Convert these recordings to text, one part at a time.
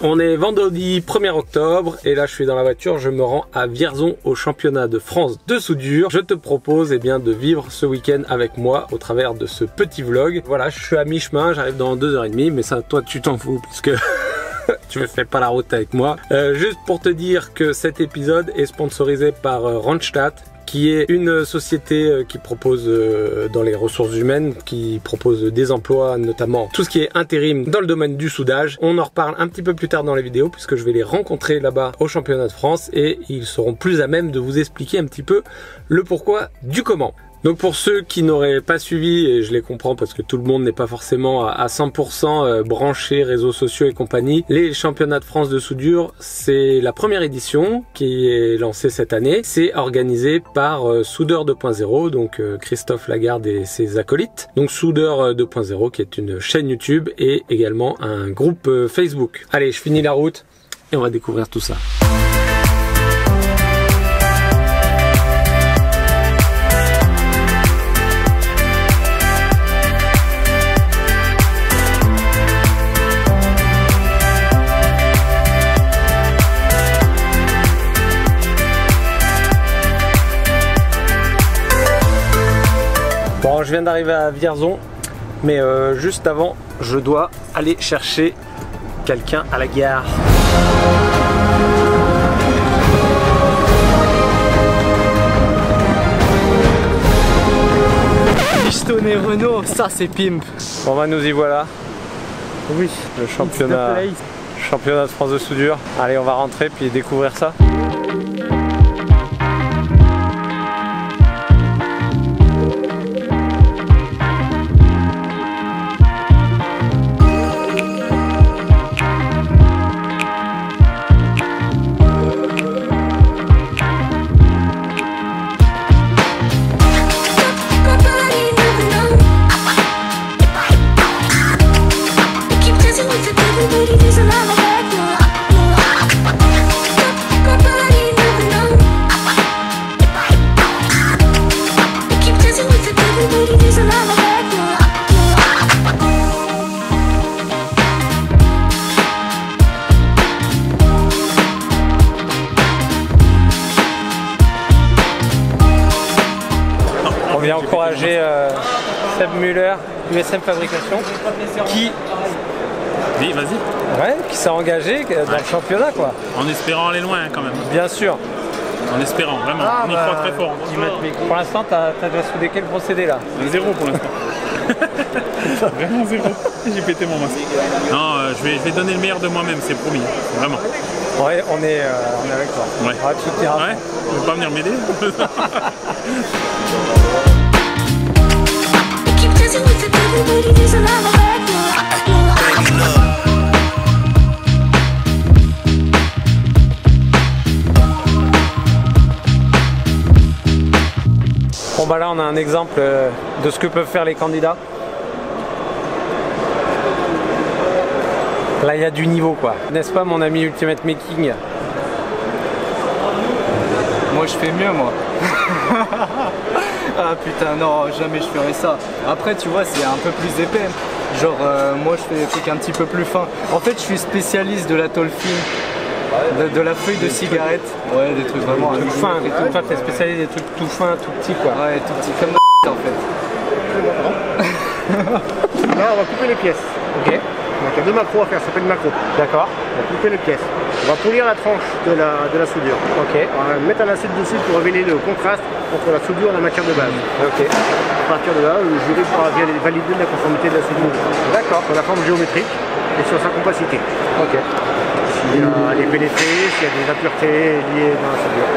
On est vendredi 1er octobre et là je suis dans la voiture, je me rends à Vierzon au championnat de France de soudure. Je te propose bien de vivre ce week-end avec moi au travers de ce petit vlog. Voilà, je suis à mi-chemin, j'arrive dans 2h30, mais ça toi tu t'en fous puisque tu ne fais pas la route avec moi. Juste pour te dire que cet épisode est sponsorisé par Randstad, qui est une société qui propose dans les ressources humaines, qui propose des emplois, notamment tout ce qui est intérim dans le domaine du soudage. On en reparle un petit peu plus tard dans les vidéos puisque je vais les rencontrer là-bas au championnat de France et ils seront plus à même de vous expliquer un petit peu le pourquoi du comment. Donc pour ceux qui n'auraient pas suivi, et je les comprends parce que tout le monde n'est pas forcément à 100% branché réseaux sociaux et compagnie, les championnats de France de soudure, c'est la première édition qui est lancée cette année. C'est organisé par Soudeur 2.0, donc Christophe Lagarde et ses acolytes. Donc Soudeur 2.0 qui est une chaîne YouTube et également un groupe Facebook. Allez, je finis la route et on va découvrir tout ça. Bon, je viens d'arriver à Vierzon, mais juste avant, je dois aller chercher quelqu'un à la gare. Pistonné Renault, ça c'est pimp. Bon bah nous y voilà. Oui, le championnat de France de soudure. Allez, on va rentrer puis découvrir ça. On vient encourager Seb Muller, USM Fabrication, qui... Oui, vas-y. Ouais, qui s'est engagé dans le championnat, quoi. En espérant aller loin, quand même. Bien sûr. En espérant, vraiment. On y croit très fort. Pour l'instant, t'as déjà soudé quel procédé, là? Zéro pour l'instant. Vraiment zéro. J'ai pété mon masque. Non, je vais donner le meilleur de moi-même, c'est promis. Vraiment. Ouais, on est avec toi. Ouais. Ouais, tu veux pas venir m'aider? Bon bah là on a un exemple de ce que peuvent faire les candidats. Là il y a du niveau quoi. N'est-ce pas mon ami Ultimate Making? Moi je fais mieux moi. Ah putain non, jamais je ferais ça. Après tu vois c'est un peu plus épais. Genre moi je fais des trucs un petit peu plus fins. En fait je suis spécialiste de la tôle fine, de la feuille de cigarette. Ouais des trucs vraiment tout fin. Toi t'es spécialiste des trucs tout fins, tout petits quoi. Ouais tout petit comme en fait. Là on va couper les pièces. Ok. Donc il y a deux macros à faire, ça s'appelle macro. D'accord. On va couper les pièces. On va polir la tranche de la soudure. Ok. On va mettre un acide dessus pour révéler le contraste entre la soudure et la matière de base. Ok. À partir de là, le jury pourra valider la conformité de la soudure. D'accord. Sur la forme géométrique et sur sa compacité. Ok. S'il y a des pénétrés, s'il y a des impuretés liées dans la soudure.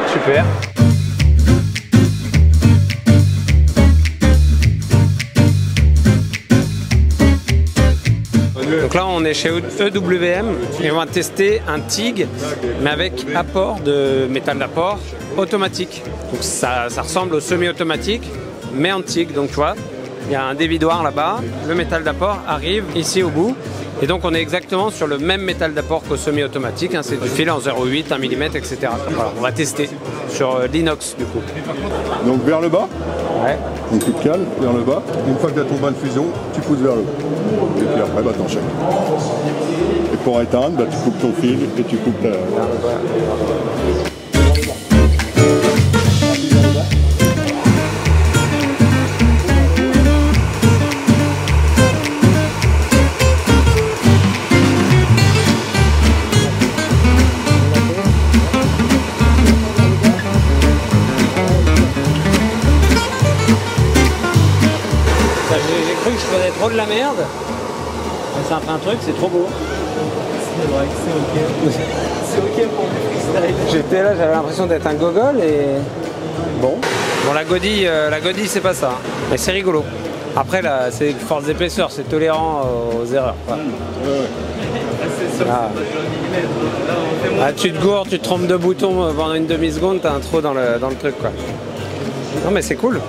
Super. Donc là on est chez EWM et on va tester un TIG mais avec apport de métal d'apport automatique. Donc ça ressemble au semi-automatique mais en TIG. Donc tu vois, il y a un dévidoir là-bas, le métal d'apport arrive ici au bout et donc on est exactement sur le même métal d'apport qu'au semi-automatique, hein, c'est du fil en 0,8, 1 mm, etc. Voilà, on va tester sur l'inox du coup. Donc vers le bas. Ouais. Donc tu te cales vers le bas. Une fois que tu as ton bain de fusion, tu pousses vers le haut. Et puis après, bah, t'enchaînes. Et pour éteindre, bah, tu coupes ton fil et tu coupes la... J'ai cru que je faisais trop de la merde. Mais ça a fait un truc, c'est trop beau. C'est vrai que c'est ok. C'est ok pour du freestyle. J'étais là, j'avais l'impression d'être un gogol et... Bon, la godille c'est pas ça. Mais c'est rigolo. Après là, c'est force d'épaisseur, c'est tolérant aux erreurs. Quoi. Ah, tu te gourdes, tu te trompes de bouton pendant une demi-seconde, t'as un trou dans le truc quoi. Non mais c'est cool.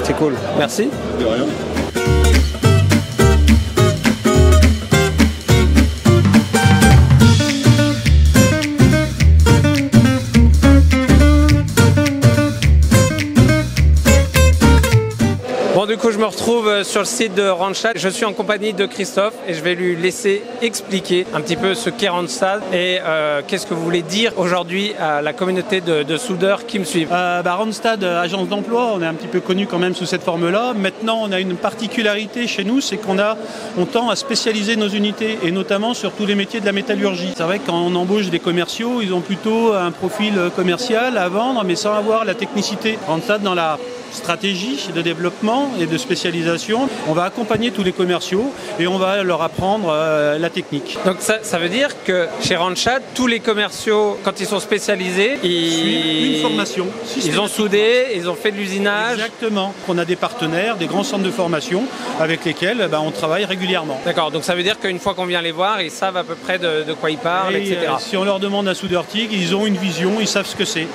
C'est cool. Merci. De rien. Bon, du coup, je me retrouve sur le site de Randstad. Je suis en compagnie de Christophe et je vais lui laisser expliquer un petit peu ce qu'est Randstad et qu'est-ce que vous voulez dire aujourd'hui à la communauté de soudeurs qui me suivent. Randstad, agence d'emploi, on est un petit peu connu quand même sous cette forme-là. Maintenant, on a une particularité chez nous, c'est on tend à spécialiser nos unités et notamment sur tous les métiers de la métallurgie. C'est vrai que quand on embauche des commerciaux, ils ont plutôt un profil commercial à vendre, mais sans avoir la technicité. Randstad, dans la stratégie de développement et de spécialisation, on va accompagner tous les commerciaux et on va leur apprendre la technique. Donc ça veut dire que chez Randstad, tous les commerciaux, quand ils sont spécialisés, Une formation. Ils ont soudé, ils ont fait de l'usinage. Exactement. On a des partenaires, des grands centres de formation avec lesquels on travaille régulièrement. D'accord, donc ça veut dire qu'une fois qu'on vient les voir, ils savent à peu près de quoi ils parlent, etc. Si on leur demande un soudeur TIG, ils ont une vision, ils savent ce que c'est.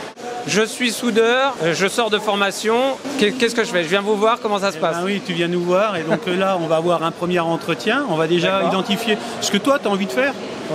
Je suis soudeur, je sors de formation, qu'est-ce que je fais? Je viens vous voir, comment ça se passe? Oui, tu viens nous voir et donc là on va avoir un premier entretien, on va déjà identifier ce que toi tu as envie de faire.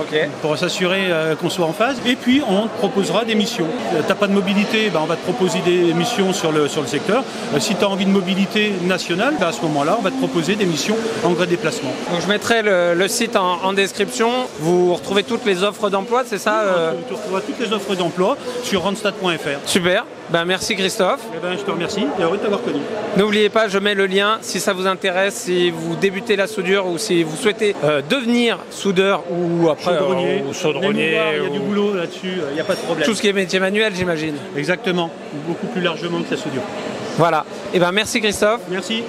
Okay. Pour s'assurer qu'on soit en phase. Et puis on te proposera des missions. Tu n'as pas de mobilité, on va te proposer des missions sur le secteur. Si tu as envie de mobilité nationale, à ce moment-là, on va te proposer des missions en vrai déplacement. Donc je mettrai le site en description. Vous retrouvez toutes les offres d'emploi, c'est ça Tu retrouveras toutes les offres d'emploi sur randstad.fr. Super. Merci Christophe. Je te remercie et heureux de t'avoir connu. N'oubliez pas, je mets le lien si ça vous intéresse, si vous débutez la soudure ou si vous souhaitez devenir soudeur ou après chaudronnier. Chaudronnier. Il y a du boulot là-dessus, il n'y a pas de problème. Tout ce qui est métier manuel, j'imagine. Exactement, beaucoup plus largement que la soudure. Voilà. Et merci Christophe. Merci.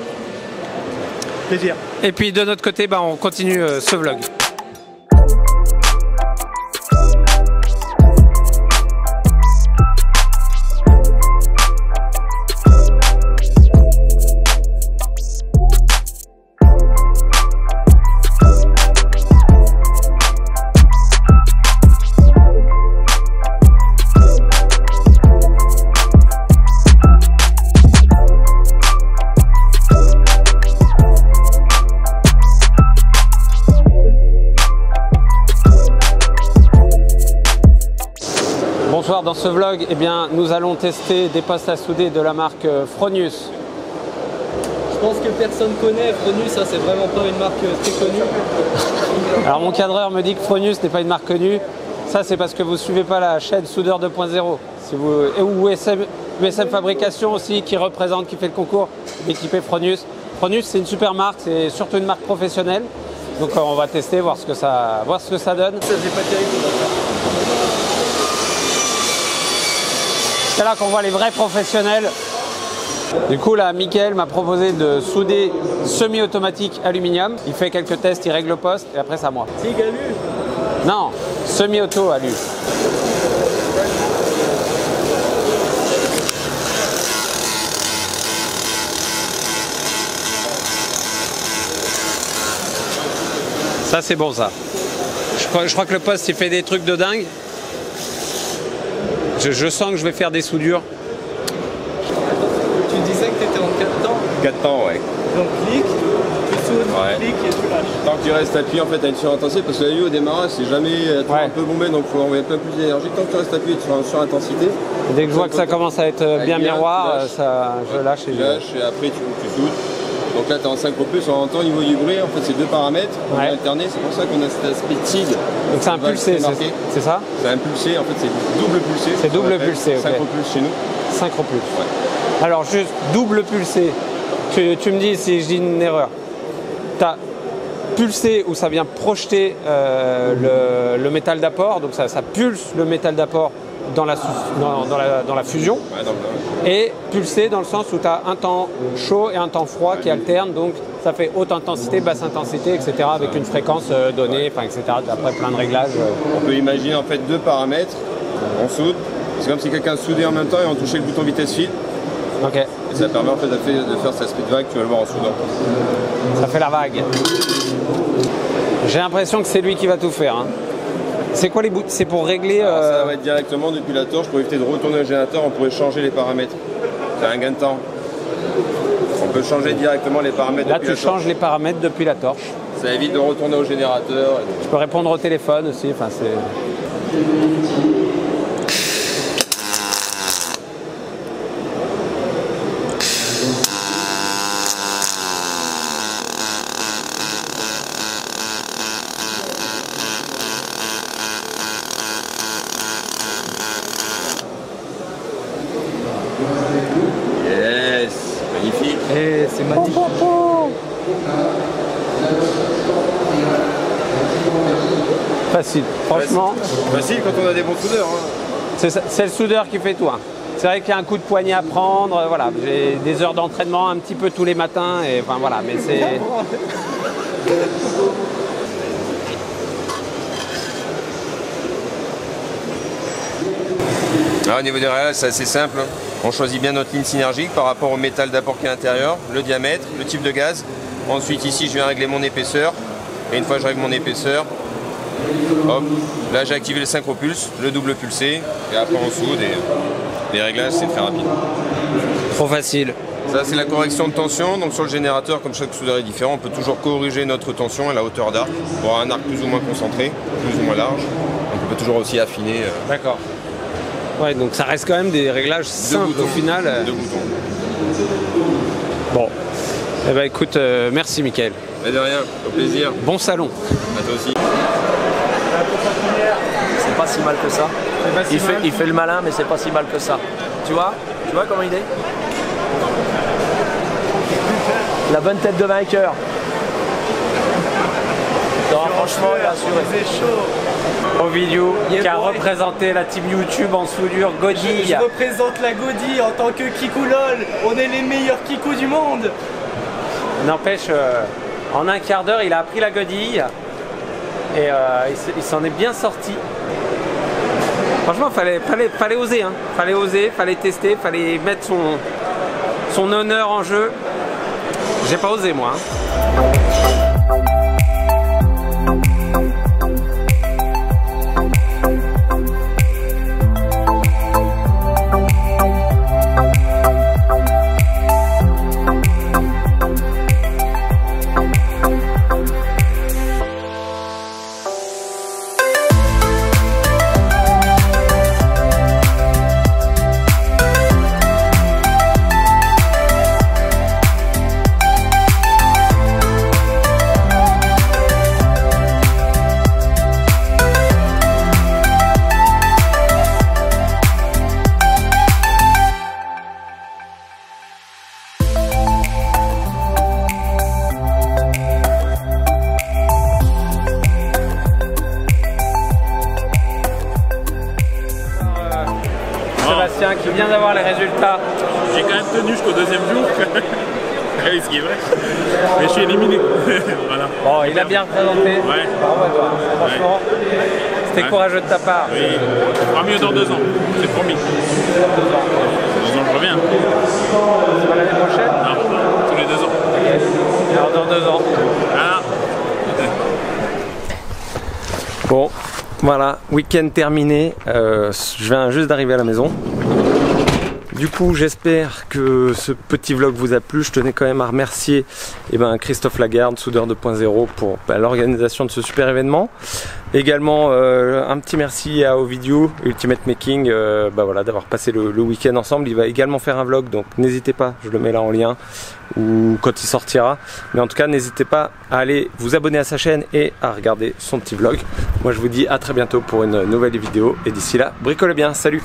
Plaisir. Et puis de notre côté, on continue ce vlog. Bonsoir, dans ce vlog, nous allons tester des postes à souder de la marque Fronius. Je pense que personne connaît Fronius, ça c'est vraiment pas une marque très connue. Alors mon cadreur me dit que Fronius n'est pas une marque connue. Ça c'est parce que vous ne suivez pas la chaîne Soudeur 2.0. Ou USM Fabrication aussi qui fait le concours d'équiper Fronius. Fronius c'est une super marque, c'est surtout une marque professionnelle. Donc on va tester, voir ce que ça donne. Ça c'est pas terrible. C'est là qu'on voit les vrais professionnels. Du coup là, Mickaël m'a proposé de souder semi-automatique aluminium. Il fait quelques tests, il règle le poste et après c'est à moi. TIG alu? Non, semi-auto alu. Ça c'est bon ça. Je crois que le poste il fait des trucs de dingue. Je sens que je vais faire des soudures. Tu disais que tu étais en 4 temps? 4 temps, ouais. Donc clic, tu sautes, tu cliques et tu lâches. Tant que tu restes appuyé en fait à une surintensité, parce que la au démarrage c'est jamais un peu bombé, donc il faut envoyer plein plus d'énergie. Tant que tu restes appuyé sur une surintensité. Dès que je vois que ça commence à être bien miroir, je lâche et après tu sautes. Donc là tu es en synchro plus, en même temps au niveau du bruit, en fait c'est deux paramètres, on va alterner, c'est pour ça qu'on a cet aspect TIG. Donc c'est un pulsé, c'est ça? C'est un pulsé, en fait c'est double pulsé. C'est double pulsé, ok. Synchro plus chez nous. Synchro plus. Ouais. Alors juste double pulsé, tu me dis si je dis une erreur. Tu as pulsé où ça vient projeter le métal d'apport, donc ça pulse le métal d'apport dans la fusion, et pulsé dans le sens où tu as un temps chaud et un temps froid qui alternent, donc ça fait haute intensité, basse intensité, etc. avec une fréquence donnée, etc. Après plein de réglages. On peut imaginer en fait deux paramètres, on soude, c'est comme si quelqu'un soudait en même temps et on touchait le bouton vitesse fil. Ok. Et ça permet en fait de faire cette speed vague, tu vas le voir en soudant. Ça fait la vague. J'ai l'impression que c'est lui qui va tout faire. Hein. C'est quoi les bouts? C'est pour régler... Ça va être directement depuis la torche, pour éviter de retourner le générateur, on pourrait changer les paramètres. C'est un gain de temps. On peut changer directement les paramètres depuis la torche. Là tu changes les paramètres depuis la torche. Ça évite de retourner au générateur. Je peux répondre au téléphone aussi, enfin c'est... Magnifique. Et c'est magnifique. Facile, franchement. Facile quand on a des bons soudeurs. Hein. C'est le soudeur qui fait tout. Hein. C'est vrai qu'il y a un coup de poignet à prendre. Voilà, j'ai des heures d'entraînement un petit peu tous les matins. Et enfin voilà, mais c'est. Au niveau des réglages, c'est assez simple. On choisit bien notre ligne synergique par rapport au métal d'apport qui est à l'intérieur, le diamètre, le type de gaz. Ensuite ici je viens régler mon épaisseur. Et une fois que je règle mon épaisseur, hop, là j'ai activé le synchro pulse, le double pulsé, et après on soude et les réglages c'est très rapide. Trop facile. Ça c'est la correction de tension, donc sur le générateur comme chaque soudeur est différent, on peut toujours corriger notre tension à la hauteur d'arc pour avoir un arc plus ou moins concentré, plus ou moins large. Donc on peut toujours aussi affiner. D'accord. Ouais, donc ça reste quand même des réglages simples au final. Deux boutons. Bon. Eh ben écoute, merci Mickaël. Mais de rien, au plaisir. Bon salon. À toi aussi. C'est pas si mal que ça. Il fait le malin, mais c'est pas si mal que ça. Tu vois comment il est? La bonne tête de vainqueur. Non, franchement, il a assuré. C'est chaud. Ovidiu qui a représenté la team YouTube en soudure Godille. Je représente la Godille en tant que Kikoulol. On est les meilleurs Kikou du monde. N'empêche, en un quart d'heure, il a appris la Godille et il s'en est bien sorti. Franchement, fallait oser, hein. Fallait oser, fallait tester, fallait mettre son honneur en jeu. J'ai pas osé moi. Hein. Qui vient d'avoir les résultats. J'ai quand même tenu jusqu'au deuxième jour. Oui, ce qui est vrai. Mais je suis éliminé. Voilà. Bon, il a bien représenté. Ouais. Bravo à toi. Franchement, c'était courageux de ta part. Oui. Ça fera mieux dans 2 ans. C'est promis. Dans 2 ans, je reviens. C'est pas l'année prochaine? Non, tous les 2 ans. Okay. Alors dans 2 ans. Voilà. Bon, voilà, week-end terminé. Je viens juste d'arriver à la maison. Du coup, j'espère que ce petit vlog vous a plu. Je tenais quand même à remercier Christophe Lagarde, Soudeur 2.0, pour l'organisation de ce super événement. Également, un petit merci à Ovidiu, Ultimate Making, d'avoir passé le week-end ensemble. Il va également faire un vlog, donc n'hésitez pas, je le mets là en lien, ou quand il sortira. Mais en tout cas, n'hésitez pas à aller vous abonner à sa chaîne et à regarder son petit vlog. Moi, je vous dis à très bientôt pour une nouvelle vidéo. Et d'ici là, bricolez bien. Salut!